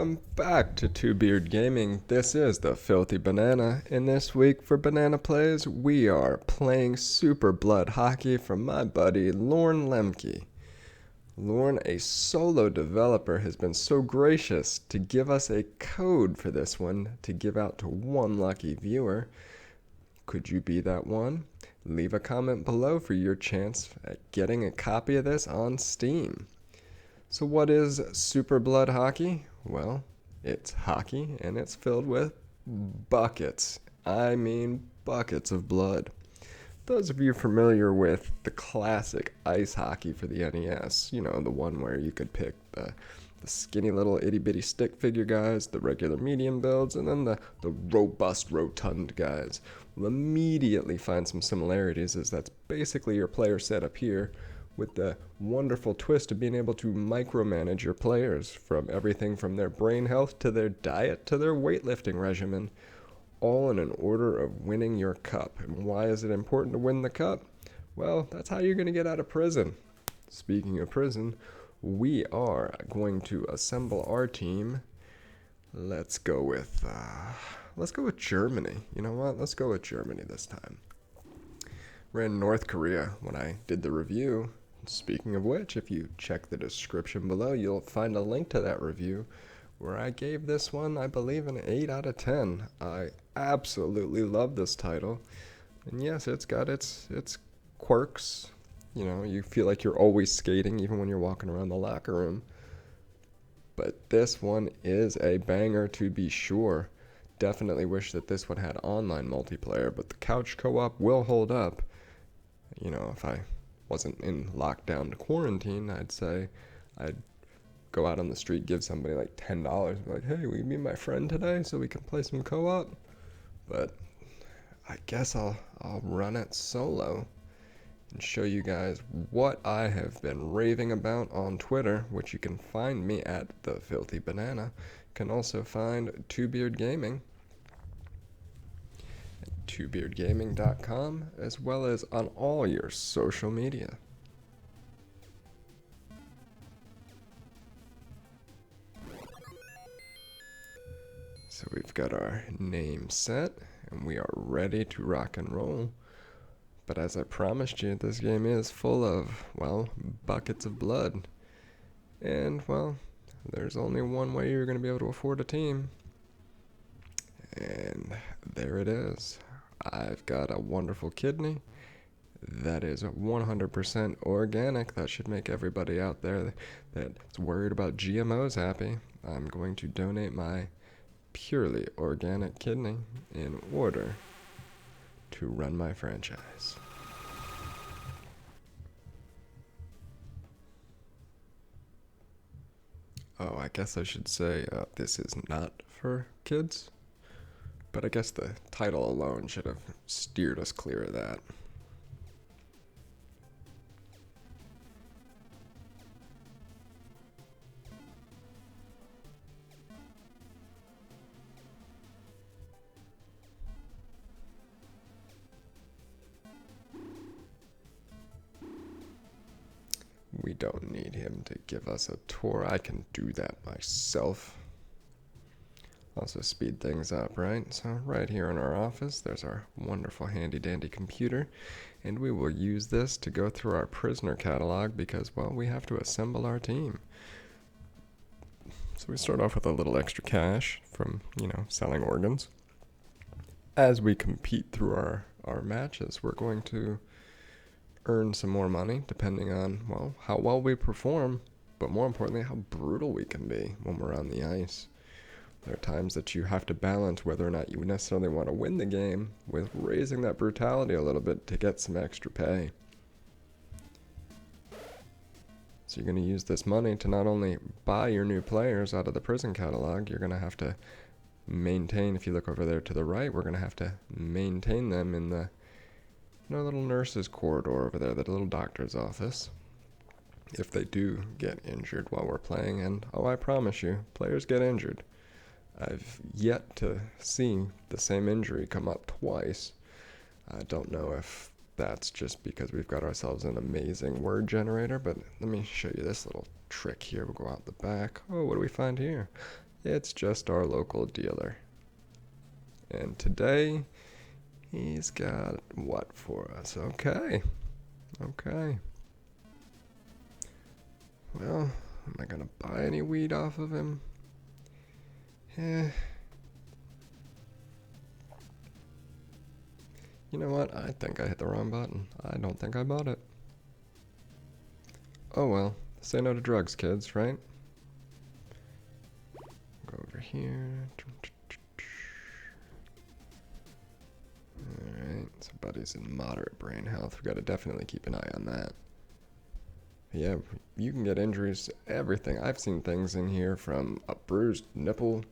Welcome back to Two Beard Gaming. This is the Filthy Banana, and this week for Banana Plays, we are playing Super Blood Hockey from my buddy Lorne Lemke. Lorne, a solo developer, has been so gracious to give us a code for this one to give out to one lucky viewer. Could you be that one? Leave a comment below for your chance at getting a copy of this on Steam. So what is Super Blood Hockey? Well, it's hockey and it's filled with buckets. I mean buckets of blood. Those of you familiar with the classic ice hockey for the NES, you know, the one where you could pick the skinny little itty bitty stick figure guys, the regular medium builds, and then the robust rotund guys, will immediately find some similarities, as that's basically your player setup here, with the wonderful twist of being able to micromanage your players, from everything from their brain health to their diet to their weightlifting regimen, all in an order of winning your cup. And why is it important to win the cup? Well, that's how you're going to get out of prison. Speaking of prison, we are going to assemble our team. Let's go with Germany. You know what? Let's go with Germany this time. We're in North Korea when I did the review. Speaking of which, if you check the description below, you'll find a link to that review where I gave this one, I believe, an 8 out of 10. I absolutely love this title. And yes, it's got its quirks. You know, you feel like you're always skating even when you're walking around the locker room. But this one is a banger to be sure. Definitely wish that this one had online multiplayer, but the couch co-op will hold up. You know, if I wasn't in lockdown to quarantine, I'd say I'd go out on the street, give somebody like $10, and be like, hey, will you be my friend today so we can play some co-op? But I guess I'll run it solo and show you guys what I have been raving about on Twitter, which you can find me at The Filthy Banana. You can also find Two Beard Gaming, twobeardgaming.com, as well as on all your social media. So we've got our name set, and we are ready to rock and roll. But as I promised you, this game is full of, well, buckets of blood. And, well, there's only one way you're going to be able to afford a team. And there it is. I've got a wonderful kidney that is 100% organic. That should make everybody out there that's worried about GMOs happy. I'm going to donate my purely organic kidney in order to run my franchise. Oh, I guess I should say this is not for kids. But I guess the title alone should have steered us clear of that. We don't need him to give us a tour. I can do that myself. Also speed things up, right? So right here in our office, there's our wonderful handy dandy computer, and we will use this to go through our prisoner catalog because, well, we have to assemble our team. So we start off with a little extra cash from, you know, selling organs. As we compete through our matches, we're going to earn some more money depending on, well, how well we perform, but more importantly, how brutal we can be when we're on the ice. There are times that you have to balance whether or not you necessarily want to win the game with raising that brutality a little bit to get some extra pay. So you're going to use this money to not only buy your new players out of the prison catalog, you're going to have to maintain, if you look over there to the right, we're going to have to maintain them in the little nurse's corridor over there, the little doctor's office, if they do get injured while we're playing. And, oh, I promise you, players get injured. I've yet to see the same injury come up twice. I don't know if that's just because we've got ourselves an amazing word generator, but let me show you this little trick here. We'll go out the back. Oh, what do we find here? It's just our local dealer. And today, he's got what for us? Okay. Okay. Well, am I gonna buy any weed off of him? Eh. You know what? I think I hit the wrong button. I don't think I bought it. Oh well. Say no to drugs, kids, right? Go over here. Alright, so Buddy's in moderate brain health. We gotta definitely keep an eye on that. Yeah, you can get injuries to everything. I've seen things in here from a bruised nipple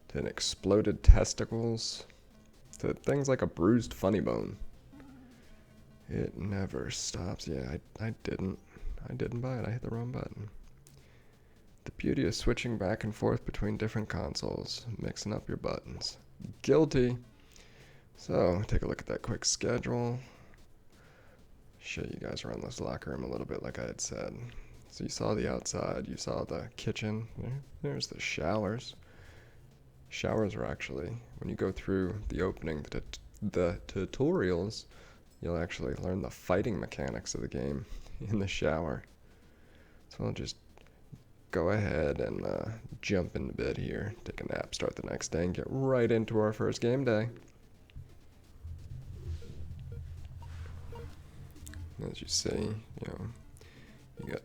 to an exploded testicles to things like a bruised funny bone. It never stops. Yeah, I didn't buy it. I hit the wrong button. The beauty of switching back and forth between different consoles, mixing up your buttons. Guilty. So, take a look at that quick schedule. Show you guys around this locker room a little bit like I had said. So you saw the outside, you saw the kitchen, there's the showers. Showers are actually, when you go through the opening, the tutorials, you'll actually learn the fighting mechanics of the game in the shower. So I'll just go ahead and jump into bed here, take a nap, start the next day, and get right into our first game day. As you see, you got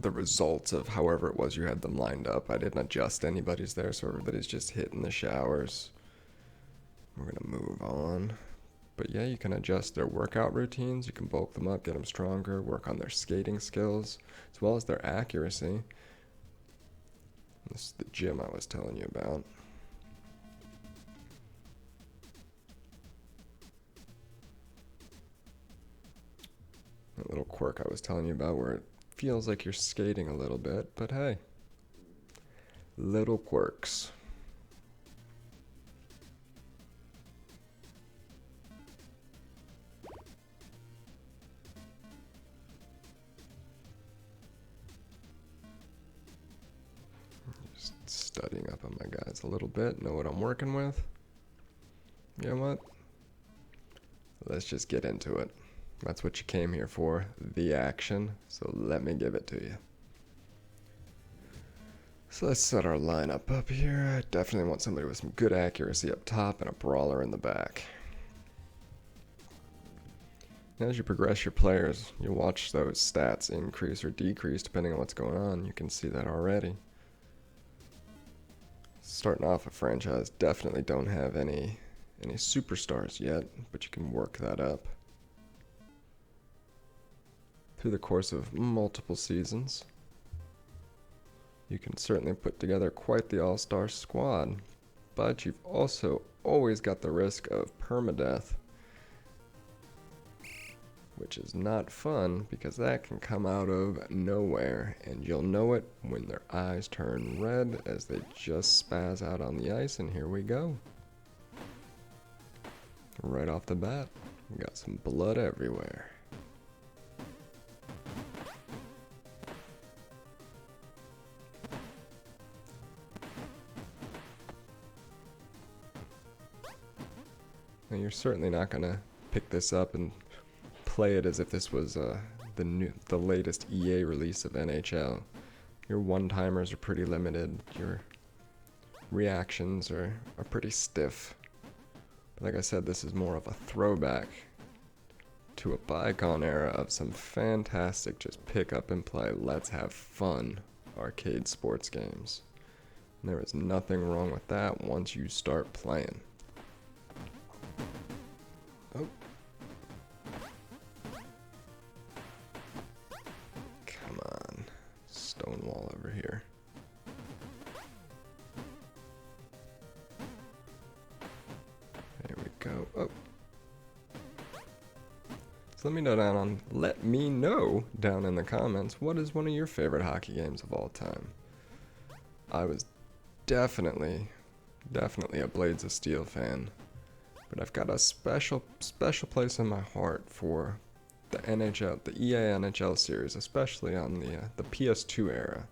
the results of however it was you had them lined up. I didn't adjust anybody's there, so everybody's just hitting the showers. We're gonna move on. But yeah, you can adjust their workout routines. You can bulk them up, get them stronger, work on their skating skills, as well as their accuracy. This is the gym I was telling you about. That little quirk I was telling you about where it feels like you're skating a little bit, but hey, little quirks. Just studying up on my guys a little bit, know what I'm working with. You know what? Let's just get into it. That's what you came here for, the action, so let me give it to you. So let's set our lineup up here. I definitely want somebody with some good accuracy up top and a brawler in the back. As you progress your players, you'll watch those stats increase or decrease depending on what's going on. You can see that already. Starting off a franchise, definitely don't have any superstars yet, but you can work that up through the course of multiple seasons. You can certainly put together quite the all-star squad, but you've also always got the risk of permadeath, which is not fun because that can come out of nowhere, and you'll know it when their eyes turn red as they just spaz out on the ice, and here we go. Right off the bat, we got some blood everywhere. Now you're certainly not gonna pick this up and play it as if this was the latest EA release of NHL. Your one-timers are pretty limited. Your reactions are pretty stiff. But like I said, this is more of a throwback to a bygone era of some fantastic just pick up and play, let's have fun arcade sports games. And there is nothing wrong with that once you start playing. Oh. Come on. Stone wall over here. There we go. Oh. So let me know down in the comments, what is one of your favorite hockey games of all time? I was definitely a Blades of Steel fan. But I've got a special place in my heart for the NHL, the EA NHL series, especially on the PS2 era.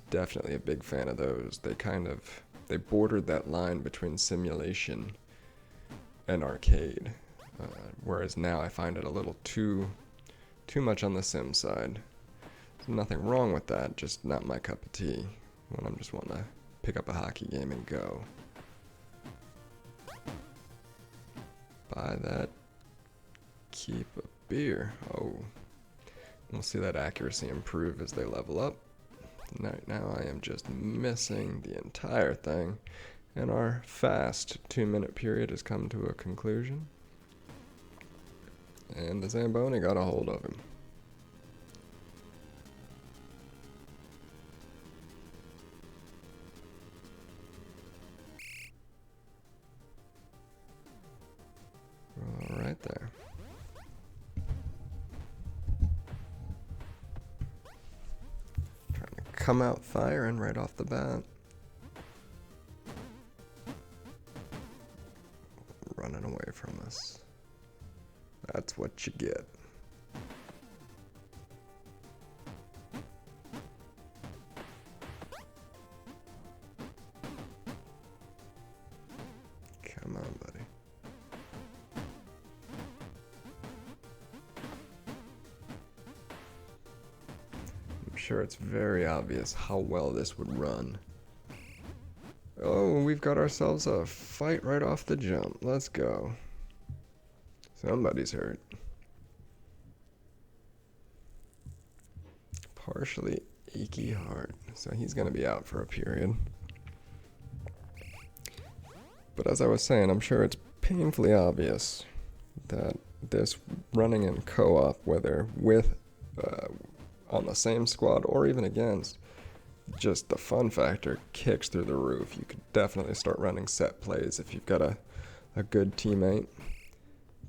Definitely a big fan of those. They bordered that line between simulation and arcade. Whereas now I find it a little too much on the sim side. There's nothing wrong with that, just not my cup of tea when I'm just wanting to pick up a hockey game and go. Buy that, keep a beer. Oh, we'll see that accuracy improve as they level up. Right now I am just missing the entire thing, and our fast 2-minute period has come to a conclusion. And the Zamboni got a hold of him. All right there. Trying to come out firing right off the bat. Running away from us. That's what you get. Come on, buddy. I'm sure it's very obvious how well this would run. Oh, we've got ourselves a fight right off the jump. Let's go. Somebody's hurt. Partially achy heart. So he's going to be out for a period. But as I was saying, I'm sure it's painfully obvious that this running in co-op, whether with on the same squad or even against, just the fun factor kicks through the roof. You could definitely start running set plays if you've got a good teammate.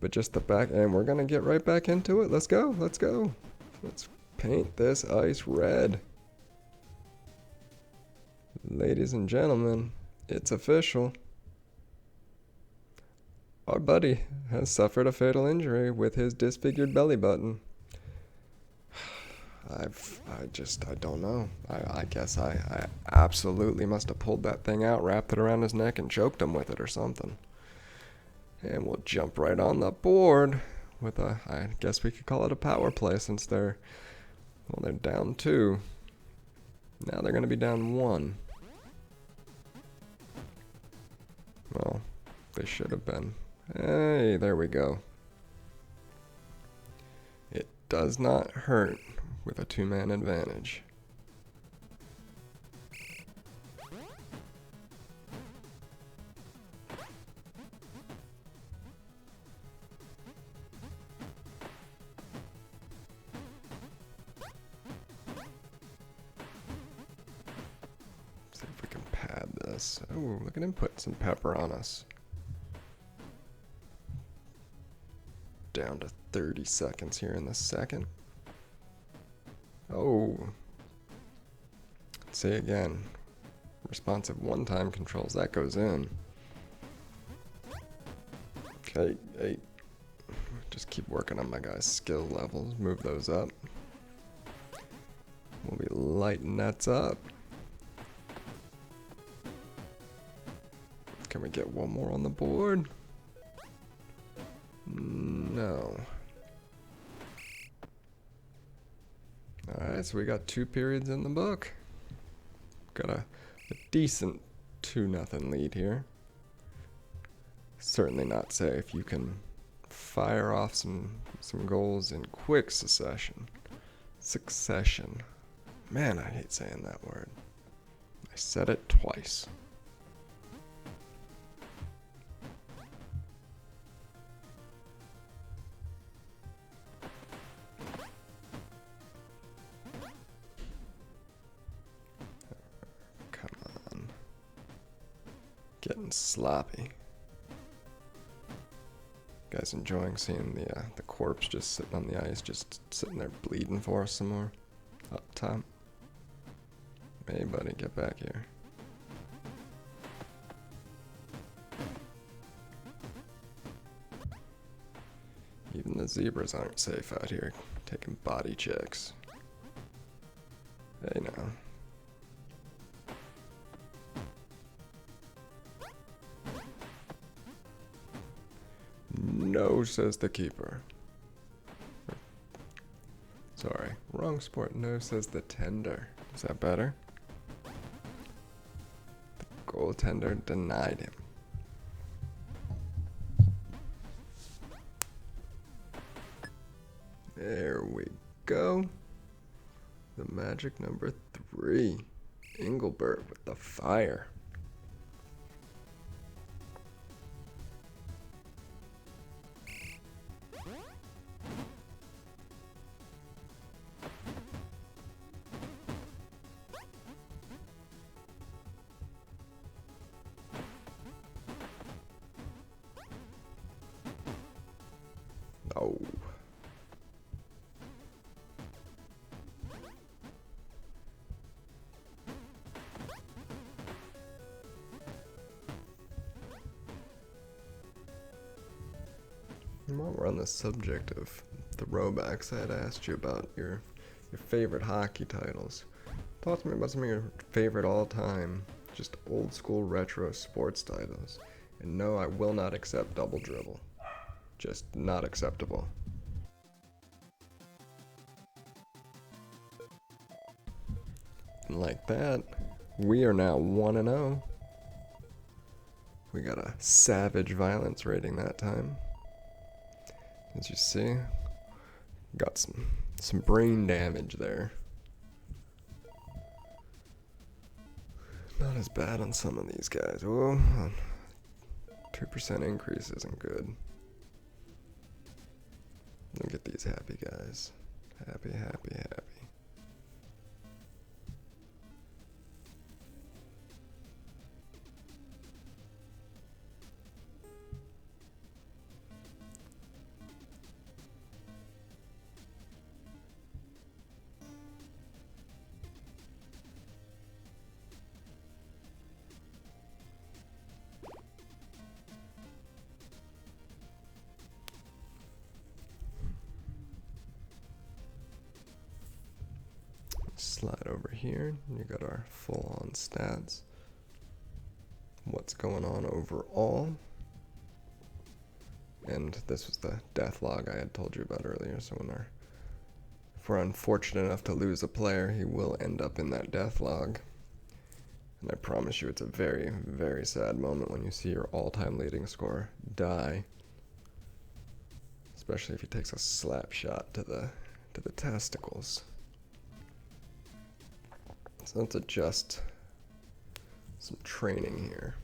But just the back, and we're going to get right back into it. Let's go. Let's go. Let's paint this ice red. Ladies and gentlemen, it's official. Our buddy has suffered a fatal injury with his disfigured belly button. I don't know. I guess I absolutely must have pulled that thing out, wrapped it around his neck, and choked him with it or something. And we'll jump right on the board with I guess we could call it a power play since they're down 2. Now they're going to be down 1. Well, they should have been. Hey, there we go. It does not hurt with a 2-man advantage. See if we can pad this. Oh, look at him put some pepper on us. Down to 30 seconds here in the second. Oh. Let's see again. Responsive one-time controls. That goes in. Okay, 8. Just keep working on my guys' skill levels. Move those up. We'll be lighting nets up. Can we get one more on the board? No. Alright, so we got 2 periods in the book. Got a decent 2-0 lead here. Certainly not safe. You can fire off some goals in quick succession. Man, I hate saying that word. I said it twice. Getting sloppy. Guys enjoying seeing the corpse just sitting on the ice, just sitting there bleeding for us some more. Up top. Hey buddy, get back here. Even the zebras aren't safe out here, taking body checks. Hey now. No, says the keeper. Sorry, wrong sport. No, says the tender. Is that better? The goaltender denied him. There we go. The magic number 3. Engelbert with the fire. Oh. While we're on the subject of throwbacks, I had asked you about your favorite hockey titles. Talk to me about some of your favorite all-time, just old-school retro sports titles. And no, I will not accept double dribble. Just not acceptable. And like that, we are now 1-0. We got a savage violence rating that time. As you see, got some brain damage there. Not as bad on some of these guys. Whoa, 2% increase isn't good. Look at these happy guys. Happy, happy, happy. Slide over here, you got our full-on stats. What's going on overall. And this was the death log I had told you about earlier, so if we're unfortunate enough to lose a player, he will end up in that death log. And I promise you it's a very, very sad moment when you see your all-time leading scorer die. Especially if he takes a slap shot to the testicles. So let's adjust some training here.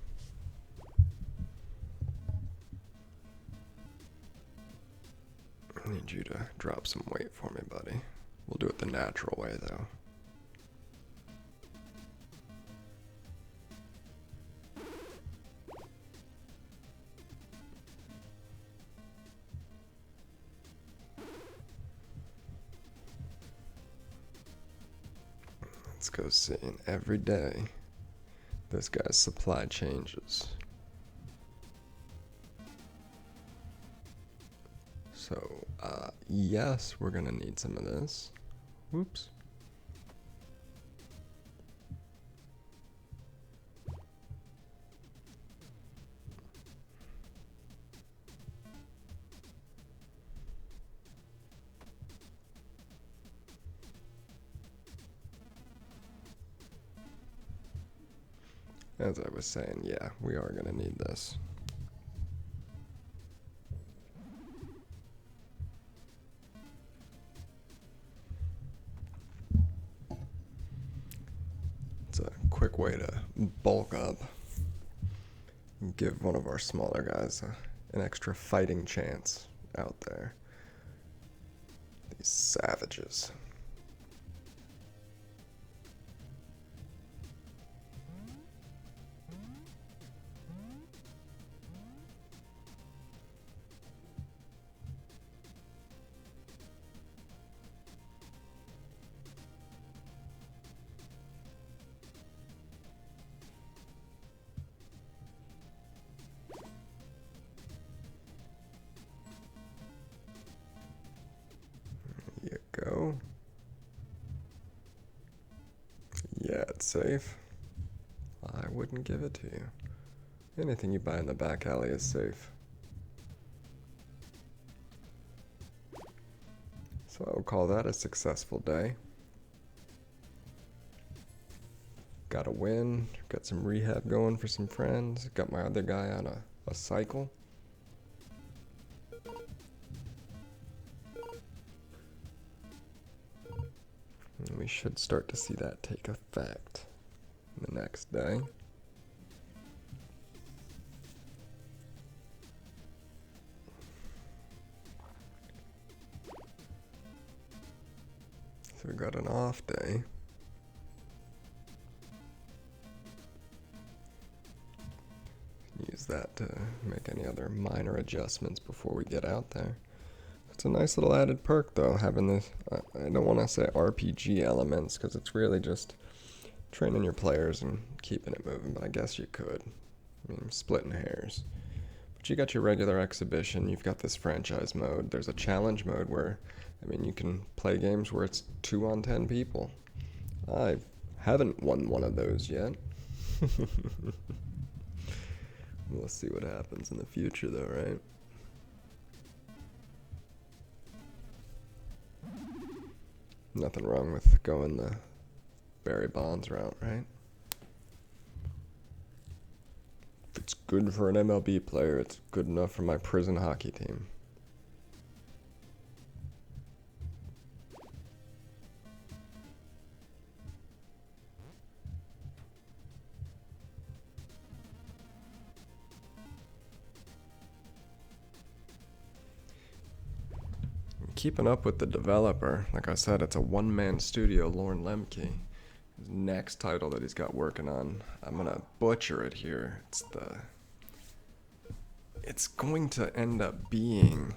I need you to drop some weight for me, buddy. We'll do it the natural way, though. Let's go seeing every day this guy's supply changes. So, yes, we're gonna need some of this. Whoops. As I was saying, yeah, we are gonna need this. It's a quick way to bulk up and give one of our smaller guys an extra fighting chance out there. These savages. Go. Yeah, it's safe. I wouldn't give it to you. Anything you buy in the back alley is safe. So I'll call that a successful day. Got a win, got some rehab going for some friends, got my other guy on a cycle. And we should start to see that take effect the next day. So we got an off day. Use that to make any other minor adjustments before we get out there. It's a nice little added perk though, having this, I don't want to say RPG elements, because it's really just training your players and keeping it moving, but I guess you could. I mean, I'm splitting hairs. But you got your regular exhibition, you've got this franchise mode, there's a challenge mode where, I mean, you can play games where it's 2 on 10 people. I haven't won one of those yet. We'll see what happens in the future though, right? Nothing wrong with going the Barry Bonds route, right? If it's good for an MLB player, it's good enough for my prison hockey team. Keeping up with the developer, like I said, it's a one-man studio, Lorne Lemke. His next title that he's got working on, I'm gonna butcher it here. It's going to end up being,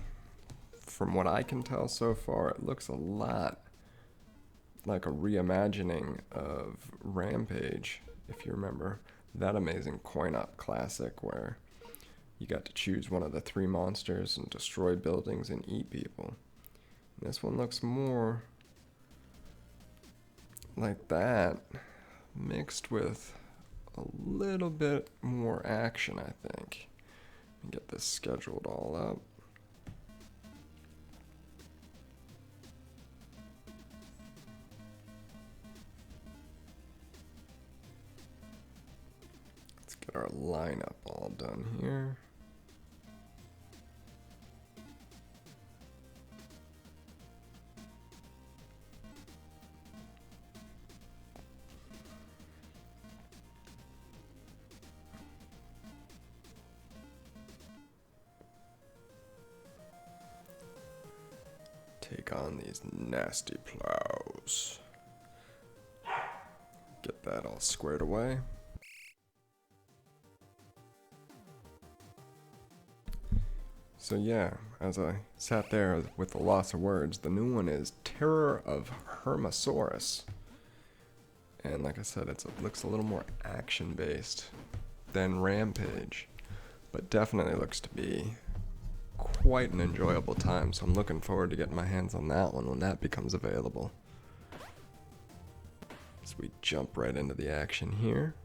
from what I can tell so far, it looks a lot like a reimagining of Rampage, if you remember that amazing coin-op classic where you got to choose one of the 3 monsters and destroy buildings and eat people. This one looks more like that, mixed with a little bit more action, I think. Let me get this scheduled all up. Let's get our lineup all done here. Take on these nasty plows. Get that all squared away. So yeah, as I sat there with the loss of words, the new one is Terror of Hermosaurus. And like I said, it looks a little more action-based than Rampage, but definitely looks to be quite an enjoyable time, so I'm looking forward to getting my hands on that one when that becomes available. So we jump right into the action here.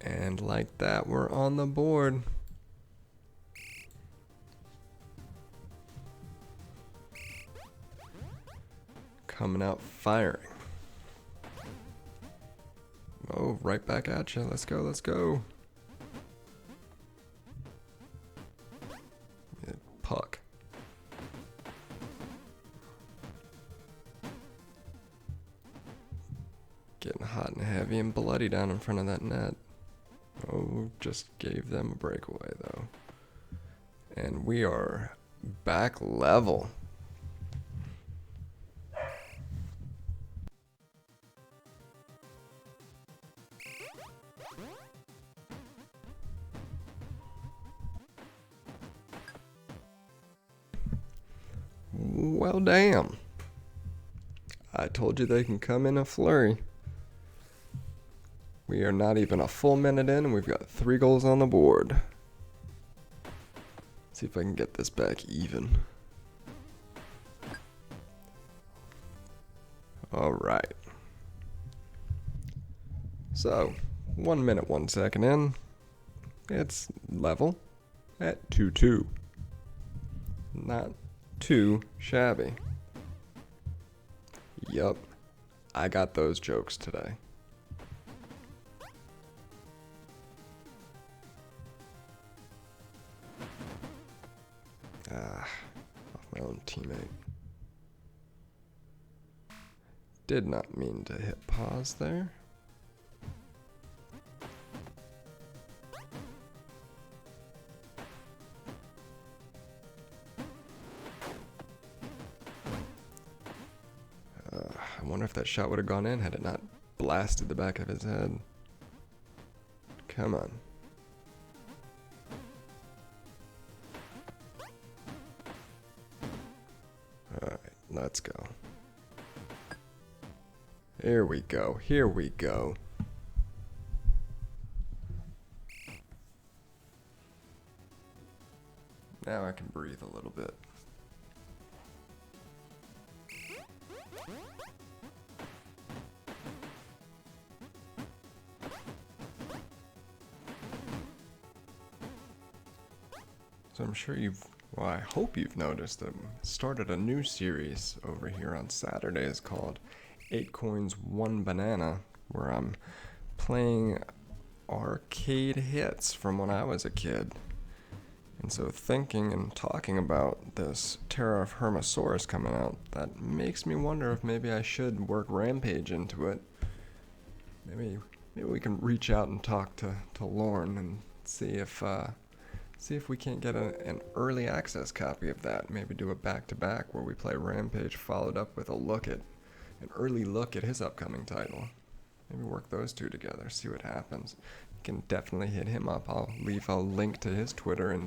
And like that, we're on the board. Coming out firing. Oh, right back at you. Let's go, let's go. Puck. Getting hot and heavy and bloody down in front of that net. Oh, just gave them a breakaway though. And we are back level. Well, damn. I told you they can come in a flurry. We are not even a full minute in, and we've got 3 goals on the board. Let's see if I can get this back even. All right. So, 1 minute, 1 second in. It's level at 2-2. Not too shabby. Yup, I got those jokes today. Off my own teammate. Did not mean to hit pause there. I wonder if that shot would have gone in had it not blasted the back of his head. Come on. Alright, let's go. Here we go. Here we go. Now I can breathe a little bit. So I'm sure well, I hope you've noticed that I started a new series over here on Saturdays called 8 Coins, 1 Banana, where I'm playing arcade hits from when I was a kid. And so thinking and talking about this Terra of Hermosaurus coming out, that makes me wonder if maybe I should work Rampage into it. Maybe we can reach out and talk to Lorne and see if we can't get an early access copy of that. Maybe do a back-to-back where we play Rampage followed up with an early look at his upcoming title. Maybe work those two together, see what happens. You can definitely hit him up. I'll leave a link to his Twitter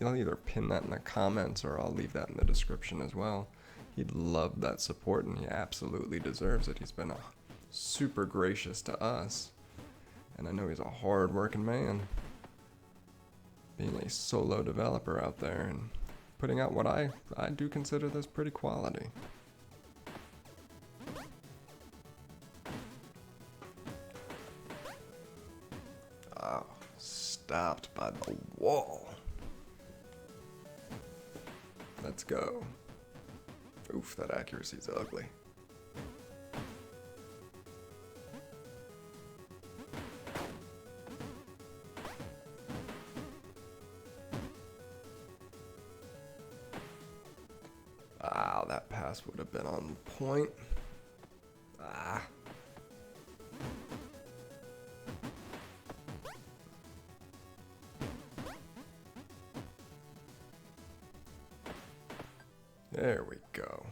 I'll either pin that in the comments or I'll leave that in the description as well. He'd love that support and he absolutely deserves it. He's been super gracious to us. And I know he's a hard-working man. Being a solo developer out there and putting out what I do consider this pretty quality. Oh, stopped by the wall. Let's go. Oof, that accuracy's ugly. Wow, that pass would have been on point. There we go.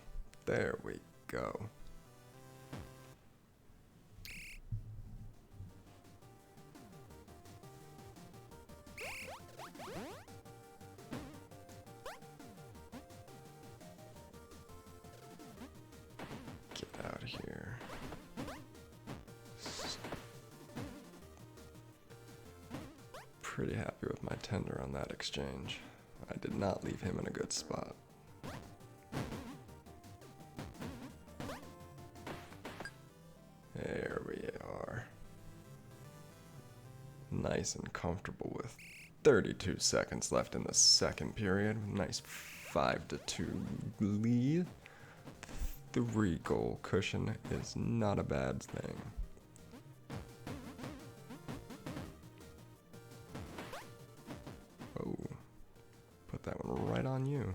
There we go. Get out of here. Pretty happy with my tender on that exchange. I did not leave him in a good spot. There we are. Nice and comfortable with 32 seconds left in the second period. Nice 5-2 lead. 3-goal cushion is not a bad thing. Oh, put that one right on you.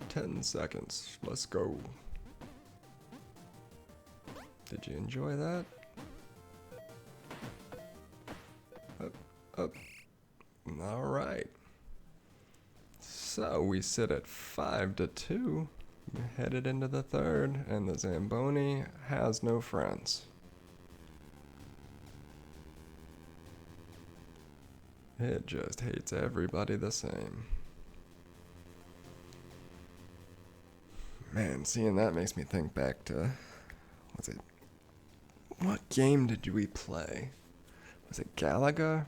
Ten seconds. Let's go. Did you enjoy that? Up. All right. So we sit at 5-2. Headed into the third, and the Zamboni has no friends. It just hates everybody the same. Man, seeing that makes me think back to, what game did we play? Was it Galaga?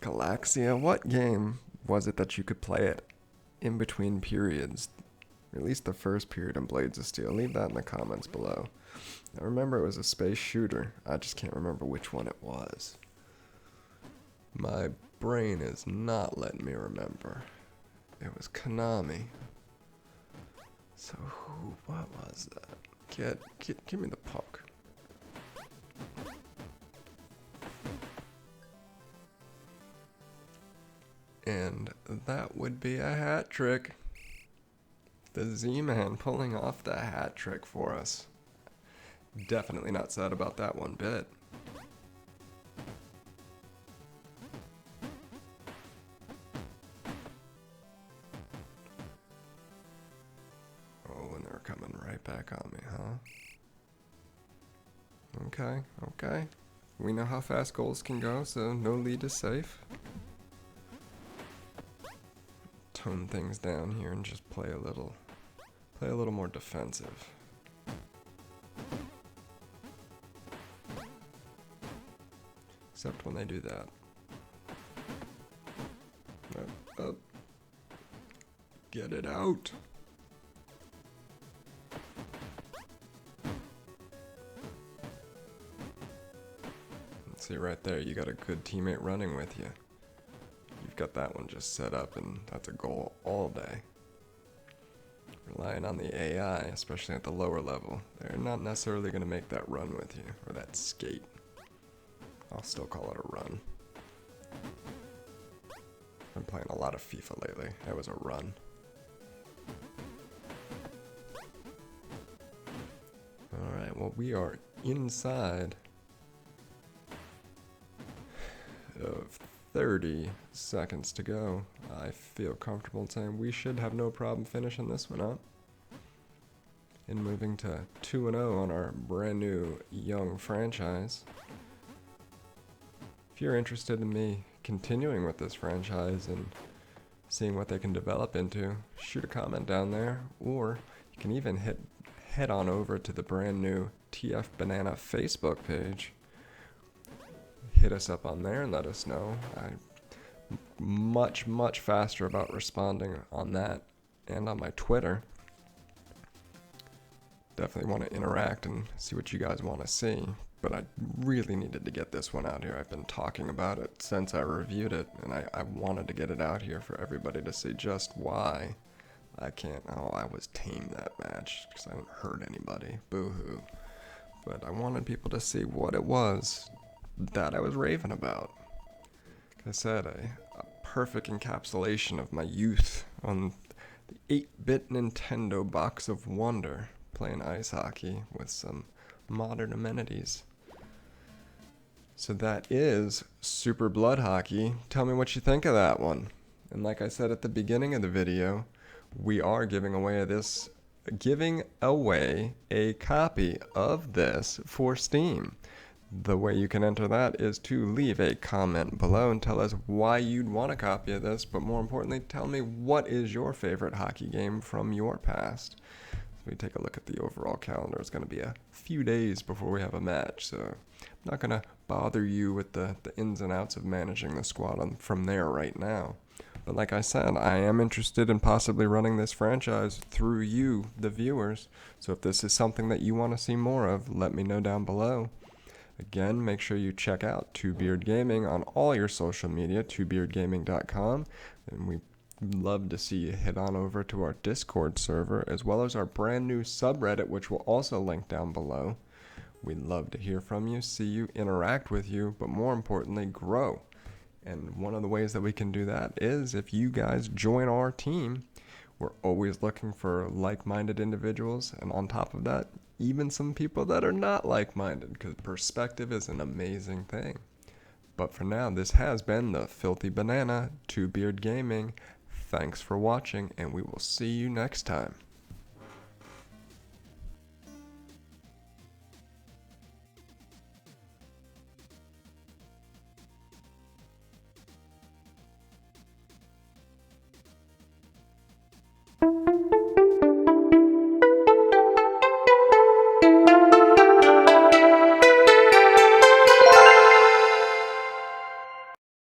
Galaxia? What game was it that you could play it in between periods Or at least the first period in Blades of Steel. Leave that in the comments below. I remember it was a space shooter. I just can't remember which one it was. My brain is not letting me remember. It was Konami. So what was that? Give me the puck. And that would be a hat trick. The Z-Man pulling off the hat trick for us. Definitely not sad about that one bit. Oh, and they're coming right back on me, huh? Okay. We know how fast goals can go, so no lead is safe. Tone things down here and just play a little more defensive. Except when they do that. Up. Get it out. See right there, you got a good teammate running with you. You've got that one just set up, and that's a goal all day. Relying on the AI, especially at the lower level, they're not necessarily going to make that run with you, or that skate. I'll still call it a run. I've been playing a lot of FIFA lately. That was a run. Alright, well, we are inside of 30 seconds to go. I feel comfortable saying we should have no problem finishing this one up and moving to 2-0 on our brand new young franchise. If you're interested in me continuing with this franchise and seeing what they can develop into, shoot a comment down there, or you can even head on over to the brand new TF Banana Facebook page. Hit us up on there and let us know. I'm much faster about responding on that and on my Twitter. Definitely want to interact and see what you guys want to see. But I really needed to get this one out here. I've been talking about it since I reviewed it, and I wanted to get it out here for everybody to see just why I can't. Oh, I was tame that match because I didn't hurt anybody. Boo-hoo. But I wanted people to see what it was that I was raving about. Like I said, a perfect encapsulation of my youth on the 8-bit Nintendo box of wonder, playing ice hockey with some modern amenities. So that is Super Blood Hockey. Tell me what you think of that one. And like I said at the beginning of the video, we are giving away a copy of this for Steam. The way you can enter that is to leave a comment below and tell us why you'd want a copy of this, but more importantly, tell me what is your favorite hockey game from your past. So we take a look at the overall calendar. It's going to be a few days before we have a match, so I'm not going to bother you with the ins and outs of managing the squad from there right now. But like I said, I am interested in possibly running this franchise through you, the viewers. So if this is something that you want to see more of, let me know down below. Again, make sure you check out Two Beard Gaming on all your social media, twobeardgaming.com. And we'd love to see you head on over to our Discord server, as well as our brand new subreddit, which will also link down below. We'd love to hear from you, see you, interact with you, but more importantly, grow. And one of the ways that we can do that is if you guys join our team. We're always looking for like-minded individuals, and on top of that, even some people that are not like-minded, because perspective is an amazing thing. But for now, this has been the Filthy Banana, Two Beard Gaming. Thanks for watching, and we will see you next time.